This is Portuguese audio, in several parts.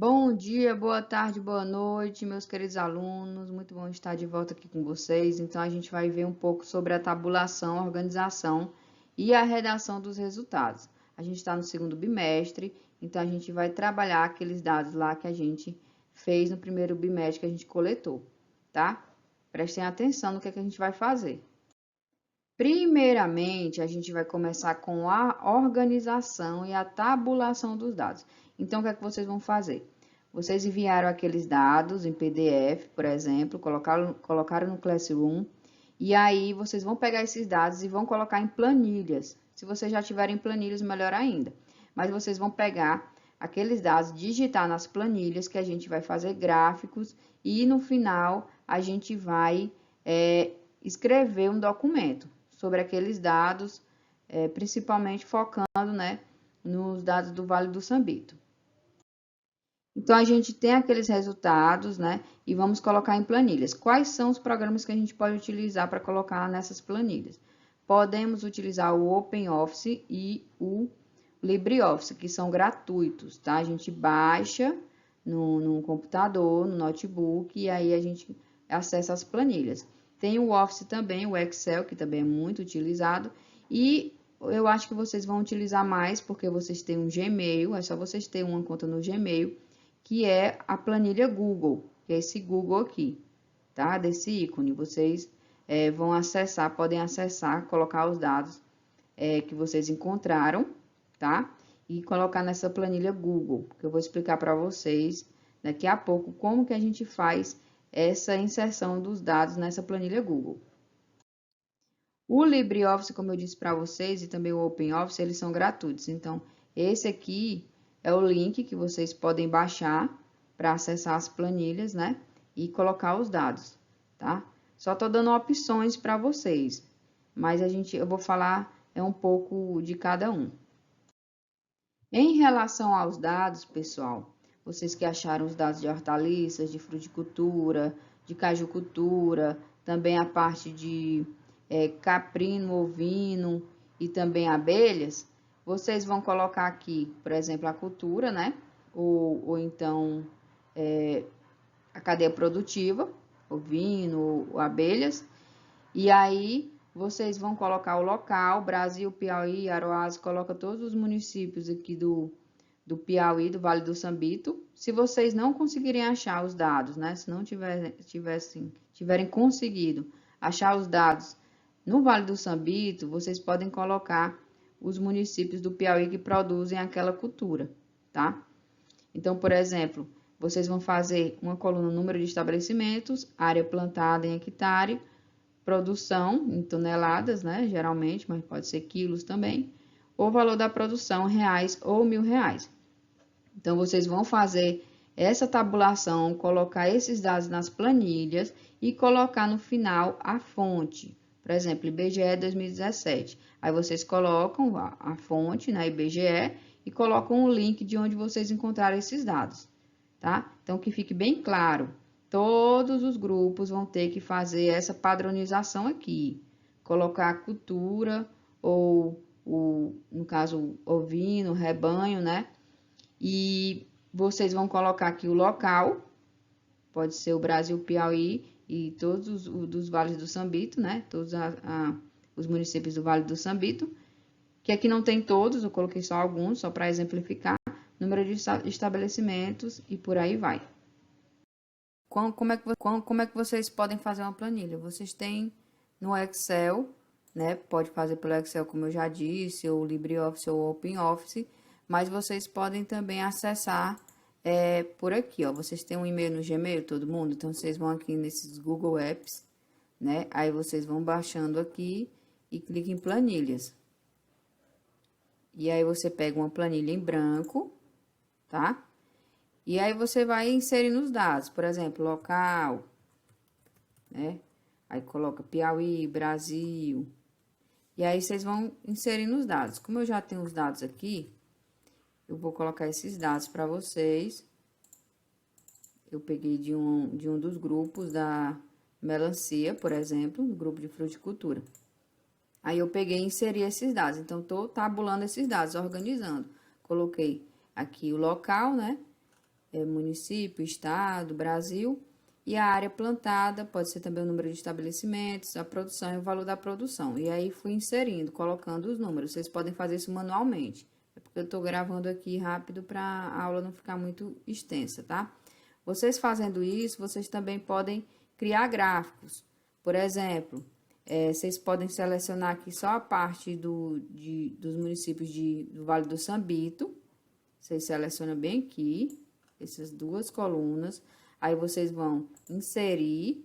Bom dia, boa tarde, boa noite, meus queridos alunos. Muito bom estar de volta aqui com vocês. Então, a gente vai ver um pouco sobre a tabulação, a organização e a redação dos resultados. A gente está no segundo bimestre, então a gente vai trabalhar aqueles dados lá que a gente fez no primeiro bimestre que a gente coletou, tá? Prestem atenção no que a gente vai fazer. Primeiramente, a gente vai começar com a organização e a tabulação dos dados. Então, o que é que vocês vão fazer? Vocês enviaram aqueles dados em PDF, por exemplo, colocaram no Classroom, e aí vocês vão pegar esses dados e vão colocar em planilhas. Se vocês já tiverem planilhas, melhor ainda. Mas vocês vão pegar aqueles dados, digitar nas planilhas, que a gente vai fazer gráficos, e no final a gente vai escrever um documento sobre aqueles dados, principalmente focando, né, nos dados do Vale do Sambito. Então, a gente tem aqueles resultados, né, e vamos colocar em planilhas. Quais são os programas que a gente pode utilizar para colocar nessas planilhas? Podemos utilizar o OpenOffice e o LibreOffice, que são gratuitos, tá? A gente baixa no computador, no notebook, e aí a gente acessa as planilhas. Tem o Office também, o Excel, que também é muito utilizado, e eu acho que vocês vão utilizar mais, porque vocês têm um Gmail, é só vocês terem uma conta no Gmail, que é a planilha Google, que é esse Google aqui, tá? Desse ícone. Vocês vão acessar, podem acessar, colocar os dados que vocês encontraram, tá? E colocar nessa planilha Google, que eu vou explicar para vocês daqui a pouco como que a gente faz essa inserção dos dados nessa planilha Google. O LibreOffice, como eu disse para vocês, e também o OpenOffice, eles são gratuitos. Então, esse aqui é o link que vocês podem baixar para acessar as planilhas, né? E colocar os dados, tá? Só estou dando opções para vocês, mas eu vou falar um pouco de cada um. Em relação aos dados, pessoal, vocês que acharam os dados de hortaliças, de fruticultura, de cajucultura, também a parte de caprino, ovino e também abelhas, vocês vão colocar aqui, por exemplo, a cultura, né? Ou então a cadeia produtiva, ovino, abelhas, e aí vocês vão colocar o local, Brasil, Piauí, Aroás, coloca todos os municípios aqui do Piauí, do Vale do Sambito. Se vocês não conseguirem achar os dados, né? Se não tiverem conseguido achar os dados no Vale do Sambito, vocês podem colocar os municípios do Piauí que produzem aquela cultura, tá? Então, por exemplo, vocês vão fazer uma coluna número de estabelecimentos, área plantada em hectare, produção em toneladas, né, geralmente, mas pode ser quilos também, o valor da produção, reais ou R$ 1.000. Então, vocês vão fazer essa tabulação, colocar esses dados nas planilhas e colocar no final a fonte. Por exemplo, IBGE 2017. Aí vocês colocam a fonte, né, IBGE, e colocam o link de onde vocês encontraram esses dados, tá? Então, que fique bem claro. Todos os grupos vão ter que fazer essa padronização aqui. Colocar a cultura, ou, no caso, ovino, rebanho, né? E vocês vão colocar aqui o local, pode ser o Brasil, Piauí e todos dos vales do Sambito, né? Todos os municípios do Vale do Sambito, que aqui não tem todos, eu coloquei só alguns, só para exemplificar, número de estabelecimentos e por aí vai. Como é que vocês podem fazer uma planilha? Vocês têm no Excel, né? Pode fazer pelo Excel, como eu já disse, ou LibreOffice ou OpenOffice, mas vocês podem também acessar por aqui, ó. Vocês têm um e-mail no Gmail, todo mundo? Então, vocês vão aqui nesses Google Apps, né? Aí vocês vão baixando aqui e clica em planilhas. E aí você pega uma planilha em branco, tá? E aí você vai inserindo os dados, por exemplo, local, né? Aí coloca Piauí, Brasil. E aí vocês vão inserindo os dados. Como eu já tenho os dados aqui, eu vou colocar esses dados para vocês. Eu peguei de um dos grupos da melancia, por exemplo, do grupo de fruticultura. Aí eu peguei e inseri esses dados. Então, tô tabulando esses dados, organizando. Coloquei aqui o local, né? município, estado, Brasil. E a área plantada pode ser também o número de estabelecimentos, a produção e o valor da produção. E aí fui inserindo, colocando os números. Vocês podem fazer isso manualmente. É porque eu estou gravando aqui rápido para a aula não ficar muito extensa, tá? Vocês fazendo isso, vocês também podem criar gráficos. Por exemplo, vocês podem selecionar aqui só a parte dos municípios do Vale do Sambito. Vocês selecionam bem aqui, essas duas colunas. Aí vocês vão inserir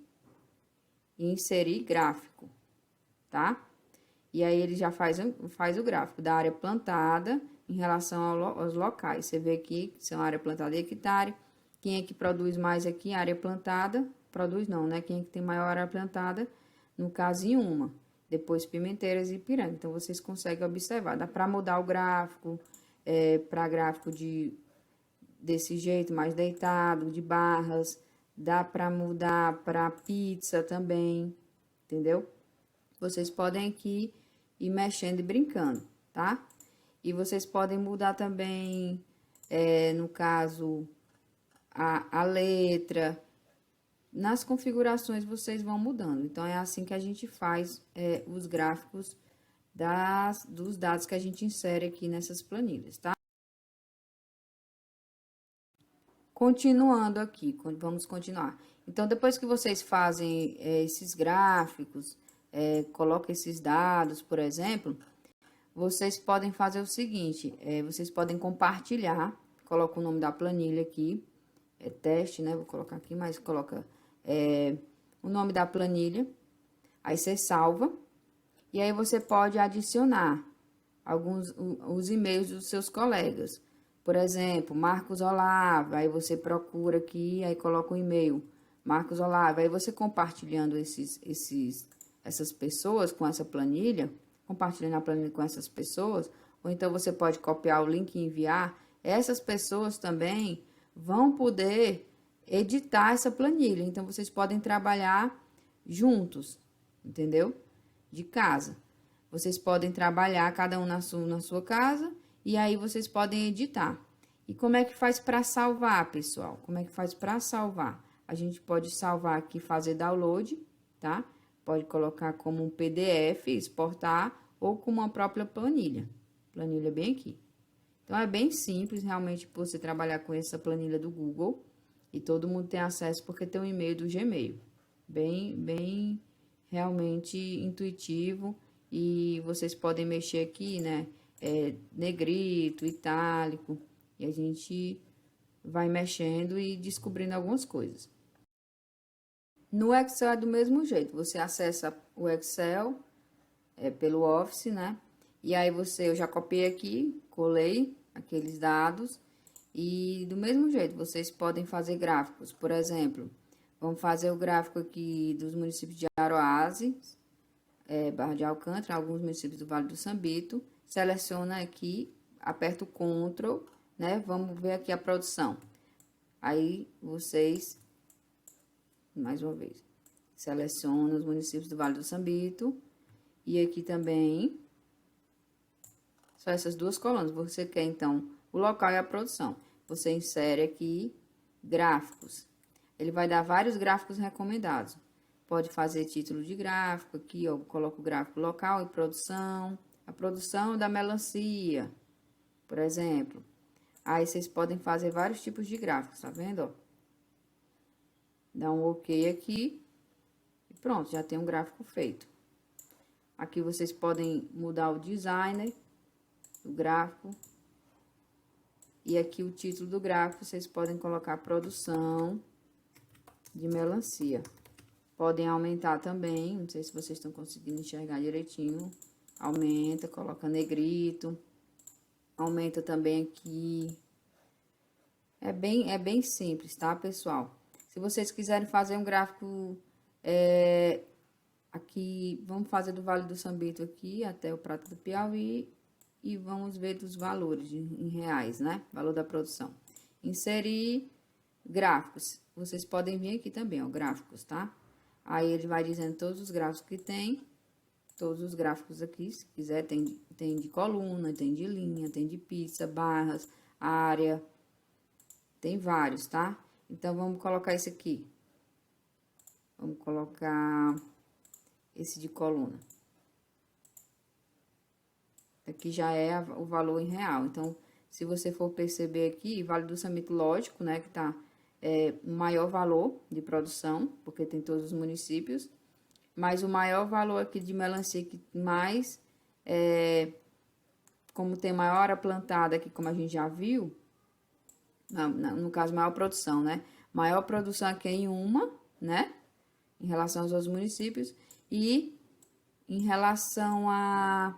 e inserir gráfico, tá? E aí ele já faz o gráfico da área plantada em relação aos locais. Você vê aqui que são área plantada e hectare. Quem é que produz mais aqui? Área plantada. Produz não, né? Quem é que tem maior área plantada? No caso, em uma. Depois, Pimenteiras e Ipiranga. Então, vocês conseguem observar. Dá para mudar o gráfico para gráfico desse jeito, mais deitado, de barras. Dá para mudar para pizza também, entendeu? Vocês podem aqui ir mexendo e brincando, tá? E vocês podem mudar também, no caso, a letra. Nas configurações vocês vão mudando. Então, é assim que a gente faz os gráficos dos dados que a gente insere aqui nessas planilhas, tá? Continuando aqui, vamos continuar. Então, depois que vocês fazem esses gráficos, colocam esses dados, por exemplo, vocês podem fazer o seguinte, vocês podem compartilhar, coloca o nome da planilha aqui, teste, né? Vou colocar aqui, mas coloca o nome da planilha, aí você salva, e aí você pode adicionar os e-mails dos seus colegas. Por exemplo, Marcos Olavo, aí você procura aqui, aí coloca o e-mail, Marcos Olavo, aí você compartilhando essas pessoas com essa planilha, compartilhando a planilha com essas pessoas, ou então você pode copiar o link e enviar, essas pessoas também vão poder editar essa planilha, então vocês podem trabalhar juntos, entendeu? De casa. Vocês podem trabalhar cada um na sua casa e aí vocês podem editar. E como é que faz para salvar, pessoal? Como é que faz para salvar? A gente pode salvar aqui, fazer download, tá? Pode colocar como um PDF, exportar ou como uma própria planilha. Planilha bem aqui. Então, é bem simples realmente você trabalhar com essa planilha do Google e todo mundo tem acesso porque tem um e-mail do Gmail. Bem realmente intuitivo e vocês podem mexer aqui, né? Negrito, itálico e a gente vai mexendo e descobrindo algumas coisas. No Excel é do mesmo jeito, você acessa o Excel pelo Office, né? E aí eu já copiei aqui, colei aqueles dados e do mesmo jeito vocês podem fazer gráficos. Por exemplo, vamos fazer o gráfico aqui dos municípios de Aroase, Barra de Alcântara, alguns municípios do Vale do Sambito. Seleciona aqui, aperta o Ctrl, né? Vamos ver aqui a produção. Aí vocês, mais uma vez, seleciona os municípios do Vale do Sambito. E aqui também, só essas duas colunas. Você quer, então, o local e a produção. Você insere aqui gráficos. Ele vai dar vários gráficos recomendados. Pode fazer título de gráfico aqui, ó, coloca o gráfico local e produção. A produção da melancia, por exemplo. Aí, vocês podem fazer vários tipos de gráficos, tá vendo, ó? Dá um OK aqui. E pronto, já tem um gráfico feito. Aqui vocês podem mudar o designer do gráfico. E aqui o título do gráfico, vocês podem colocar produção de melancia. Podem aumentar também, não sei se vocês estão conseguindo enxergar direitinho. Aumenta, coloca negrito. Aumenta também aqui. É bem simples, tá, pessoal? Se vocês quiserem fazer um gráfico aqui, vamos fazer do Vale do Sambito aqui até o Prato do Piauí e vamos ver dos valores em reais, né? Valor da produção. Inserir gráficos. Vocês podem vir aqui também, ó, gráficos, tá? Aí ele vai dizendo todos os gráficos que tem, todos os gráficos aqui, se quiser, tem de coluna, tem de linha, tem de pizza, barras, área, Tem vários, tá? Então, vamos colocar esse aqui. Vamos colocar esse de coluna. Aqui já é o valor em real. Então, se você for perceber aqui, Vale do Sambito, lógico, né, que tá o maior valor de produção, porque tem todos os municípios, mas o maior valor aqui de melancia que mais, como tem maior área plantada aqui, como a gente já viu, no caso, maior produção, né? Maior produção aqui é em Uma, né? Em relação aos outros municípios. E em relação a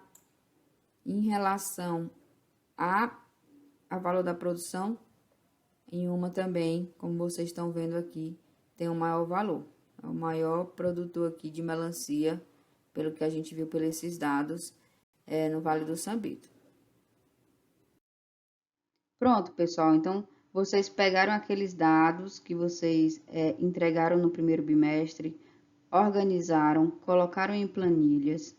valor da produção, em Uma também, como vocês estão vendo aqui, tem o maior valor. É o maior produtor aqui de melancia, pelo que a gente viu por esses dados, no Vale do Sambito. Pronto, pessoal. Então, vocês pegaram aqueles dados que vocês entregaram no primeiro bimestre, organizaram, colocaram em planilhas,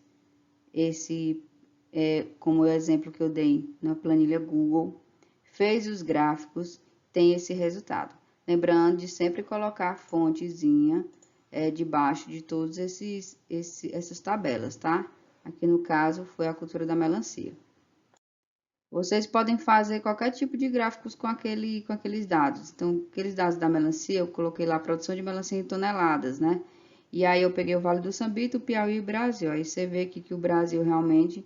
como o exemplo que eu dei na planilha Google, fez os gráficos, tem esse resultado. Lembrando de sempre colocar a fontezinha debaixo de todas essas tabelas, tá? Aqui no caso foi a cultura da melancia. Vocês podem fazer qualquer tipo de gráficos com aqueles dados. Então, aqueles dados da melancia, eu coloquei lá a produção de melancia em toneladas, né? E aí eu peguei o Vale do Sambito, o Piauí e o Brasil. Aí você vê aqui que o Brasil realmente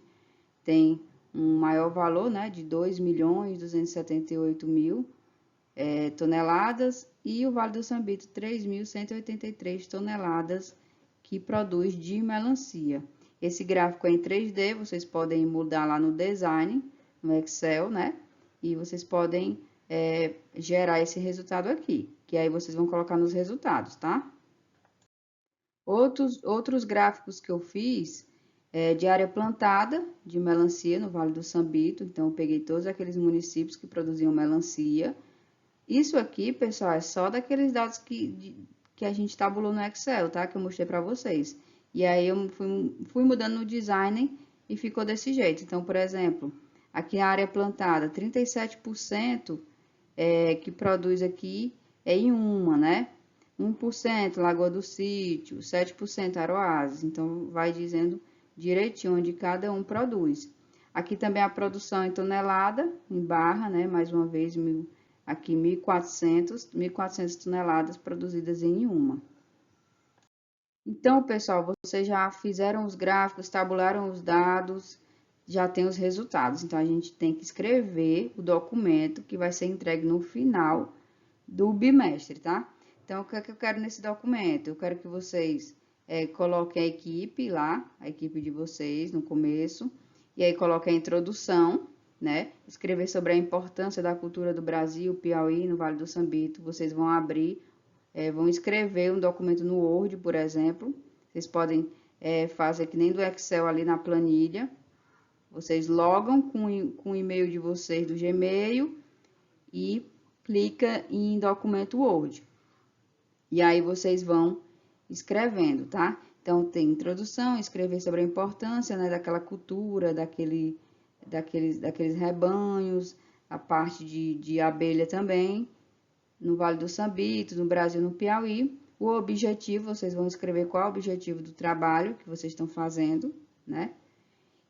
tem um maior valor, né? De 2.278.000 toneladas. E o Vale do Sambito, 3.183 toneladas que produz de melancia. Esse gráfico é em 3D, vocês podem mudar lá no design, no Excel, né? E vocês podem gerar esse resultado aqui, que aí vocês vão colocar nos resultados, tá? Outros gráficos que eu fiz de área plantada de melancia no Vale do Sambito. Então, eu peguei todos aqueles municípios que produziam melancia. Isso aqui, pessoal, é só daqueles dados que a gente tabulou no Excel, tá? Que eu mostrei para vocês. E aí, eu fui mudando no design e ficou desse jeito. Então, por exemplo, aqui a área plantada, 37% que produz aqui é em Uma, né? 1% Lagoa do Sítio, 7% Aroazes. Então, vai dizendo direitinho onde cada um produz. Aqui também a produção em tonelada, em barra, né? Mais uma vez, aqui 1.400 toneladas produzidas em Uma. Então, pessoal, vocês já fizeram os gráficos, tabularam os dados, já tem os resultados. Então, a gente tem que escrever o documento que vai ser entregue no final do bimestre, tá? Então, o que é que eu quero nesse documento? Eu quero que vocês coloquem a equipe lá, a equipe de vocês no começo, e aí coloquem a introdução, né? Escrever sobre a importância da cultura do Brasil, Piauí, no Vale do Sambito. Vocês vão abrir, vão escrever um documento no Word, por exemplo. Vocês podem fazer que nem do Excel ali na planilha. Vocês logam com o e-mail de vocês do Gmail e clica em documento Word. E aí vocês vão escrevendo, tá? Então, tem introdução, escrever sobre a importância, né, daquela cultura, daqueles rebanhos, a parte de abelha também, no Vale do Sambito, no Brasil, no Piauí. O objetivo, vocês vão escrever qual é o objetivo do trabalho que vocês estão fazendo, né?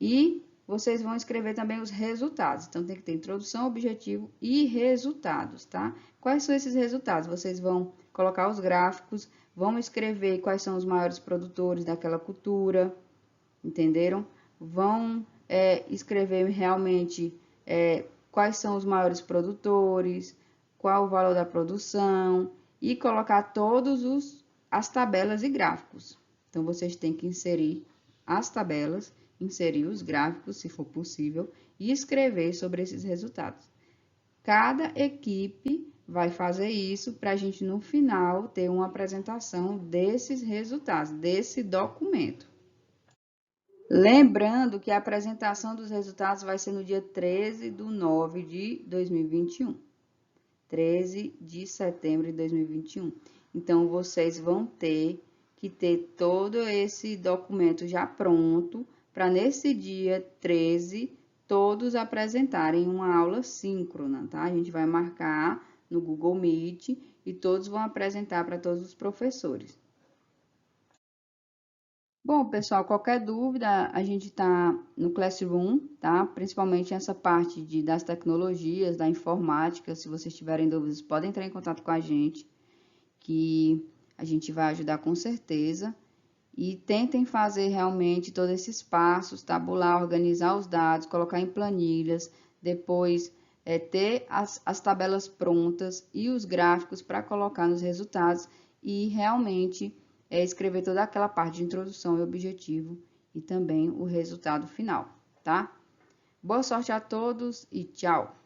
E vocês vão escrever também os resultados. Então, tem que ter introdução, objetivo e resultados, tá? Quais são esses resultados? Vocês vão colocar os gráficos, vão escrever quais são os maiores produtores daquela cultura, entenderam? Vão escrever realmente quais são os maiores produtores, qual o valor da produção e colocar todas as tabelas e gráficos. Então, vocês têm que inserir as tabelas, inserir os gráficos, se for possível, e escrever sobre esses resultados. Cada equipe vai fazer isso para a gente, no final, ter uma apresentação desses resultados, desse documento. Lembrando que a apresentação dos resultados vai ser no dia 13/9 de 2021. 13 de setembro de 2021. Então, vocês vão ter que ter todo esse documento já pronto para nesse dia 13 todos apresentarem uma aula síncrona, tá? A gente vai marcar no Google Meet e todos vão apresentar para todos os professores. Bom, pessoal, qualquer dúvida, a gente está no Classroom, tá? Principalmente essa parte das tecnologias, da informática. Se vocês tiverem dúvidas, podem entrar em contato com a gente, que a gente vai ajudar com certeza. E tentem fazer realmente todos esses passos, tabular, organizar os dados, colocar em planilhas, depois ter as tabelas prontas e os gráficos para colocar nos resultados e realmente escrever toda aquela parte de introdução e objetivo e também o resultado final, tá? Boa sorte a todos e tchau!